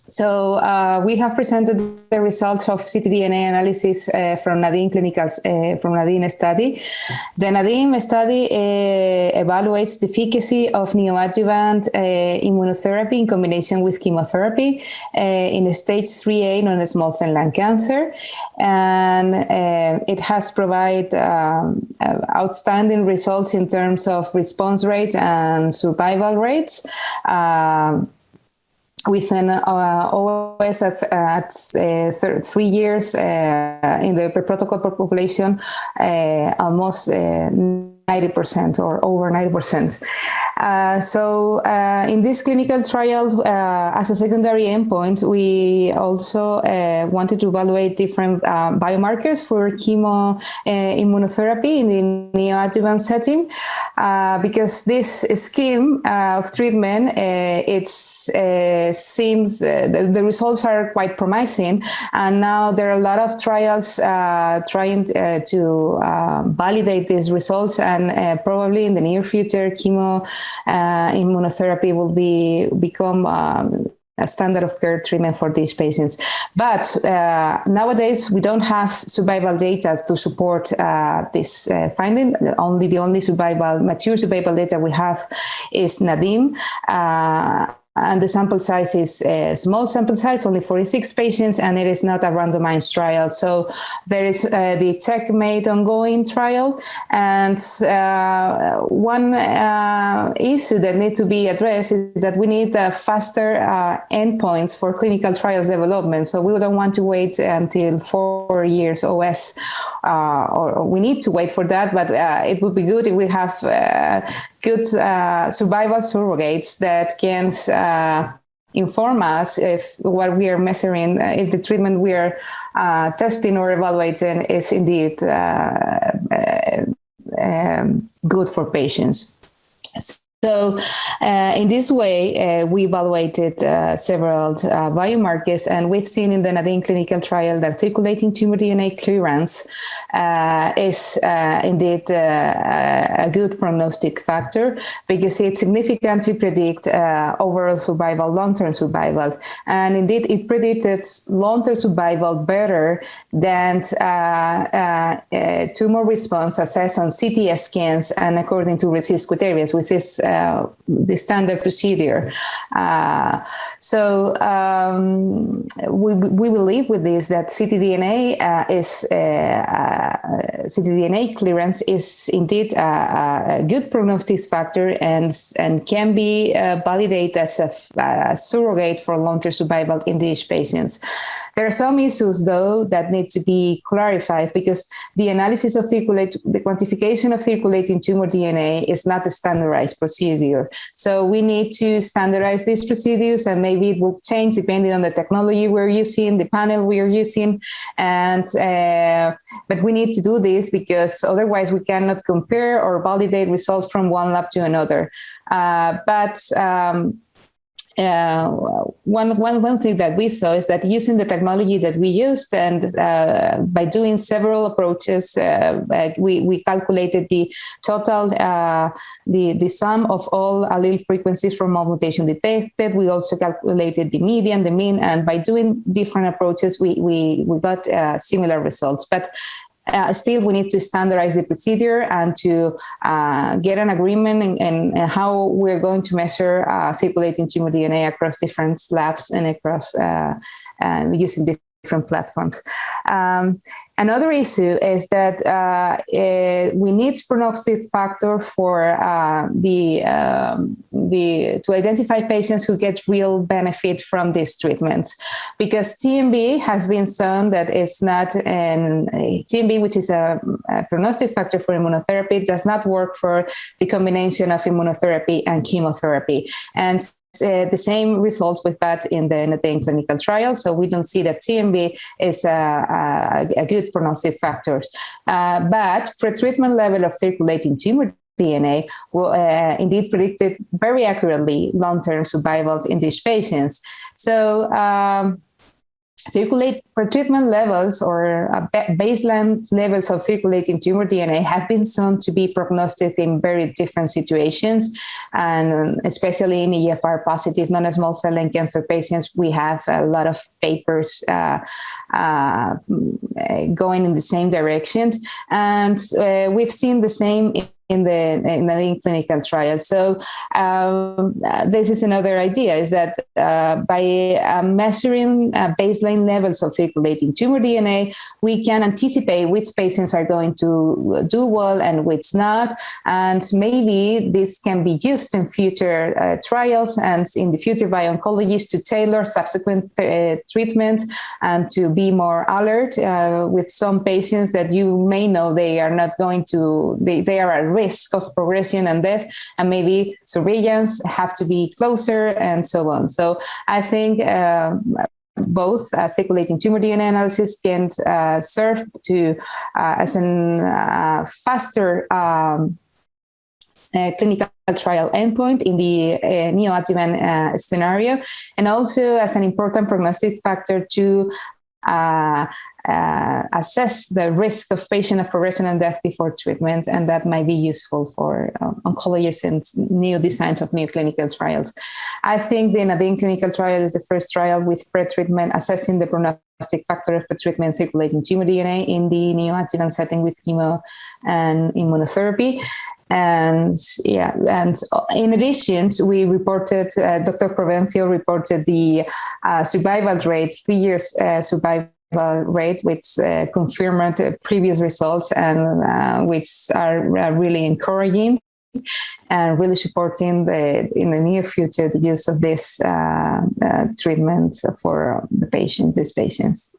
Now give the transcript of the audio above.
So we have presented the results of ctDNA analysis from NADIM from NADIM study. The NADIM study evaluates the efficacy of neoadjuvant immunotherapy in combination with chemotherapy in stage 3A non-small cell lung cancer, and it has provided outstanding results in terms of response rate and survival rates. With an OS at 3 years in the per-protocol population, almost 90% or over 90%. So in this clinical trial, as a secondary endpoint, we also wanted to evaluate different biomarkers for chemoimmunotherapy in the neoadjuvant setting, because this scheme of treatment, seems the results are quite promising, and now there are a lot of trials trying to validate these results, and probably in the near future, immunotherapy will become a standard of care treatment for these patients. But nowadays, we don't have survival data to support this finding. The only mature survival data we have is NADIM. And the sample size is a small sample size, only 46 patients, and it is not a randomized trial. So there is the CheckMate ongoing trial. And one issue that needs to be addressed is that we need faster endpoints for clinical trials development. So we don't want to wait until 4 years OS, or we need to wait for that, but it would be good if we have good survival surrogates that can inform us if what we are measuring, if the treatment we are testing or evaluating is indeed good for patients. So in this way, we evaluated several biomarkers, and we've seen in the NADIM clinical trial that circulating tumor DNA clearance is indeed a good prognostic factor, because it significantly predicts overall survival, long-term survival. And indeed, it predicted long-term survival better than tumor response assessed on CT scans and according to RECIST criteria, which is the standard procedure. So we believe with this that ctDNA ctDNA clearance is indeed a good prognostic factor and can be validated as a surrogate for long-term survival in these patients. There are some issues, though, that need to be clarified, because the analysis of the quantification of circulating tumor DNA is not a standardized procedure. So we need to standardize these procedures, and maybe it will change depending on the technology we're using, the panel we are using. And but we need to do this, because otherwise we cannot compare or validate results from one lab to another. One thing that we saw is that using the technology that we used, and by doing several approaches, we calculated the total, the sum of all allele frequencies from all mutation detected. We also calculated the median, the mean, and by doing different approaches, we got similar results. But still, we need to standardize the procedure and to get an agreement in how we're going to measure circulating tumor DNA across different labs and across using different platforms. Another issue is that we need prognostic factor for to identify patients who get real benefit from these treatments, because TMB has been shown that it's not TMB, which is a prognostic factor for immunotherapy, does not work for the combination of immunotherapy and chemotherapy. And the same results we've got in the NADIM clinical trial, so we don't see that TMB is a good prognostic factor. But pretreatment level of circulating tumor DNA will indeed predicted very accurately long-term survival in these patients. So pretreatment levels or baseline levels of circulating tumor DNA have been shown to be prognostic in very different situations, and especially in EGFR positive non-small cell lung cancer patients, we have a lot of papers going in the same direction, and we've seen the same in the clinical trial. So this is another idea, is that by measuring baseline levels of circulating tumor DNA, we can anticipate which patients are going to do well and which not. And maybe this can be used in future trials and in the future by oncologists to tailor subsequent treatment and to be more alert with some patients that you may know they are not going to, they are at risk of progression and death, and maybe surveillance have to be closer and so on. So I think both circulating tumor DNA analysis can serve to as a faster clinical trial endpoint in the neoadjuvant scenario, and also as an important prognostic factor to assess the risk of patient of progression and death before treatment, and that might be useful for oncologists and new designs of new clinical trials. I think the NADIM clinical trial is the first trial with pre-treatment assessing the prognostic factor of pre-treatment circulating tumor DNA in the neoadjuvant setting with chemo and immunotherapy. And yeah, and in addition, we reported, Dr. Provencio reported the survival rate, 3 years survival rate, which confirmed previous results and which are really encouraging and really supporting in the near future the use of this treatment for these patients.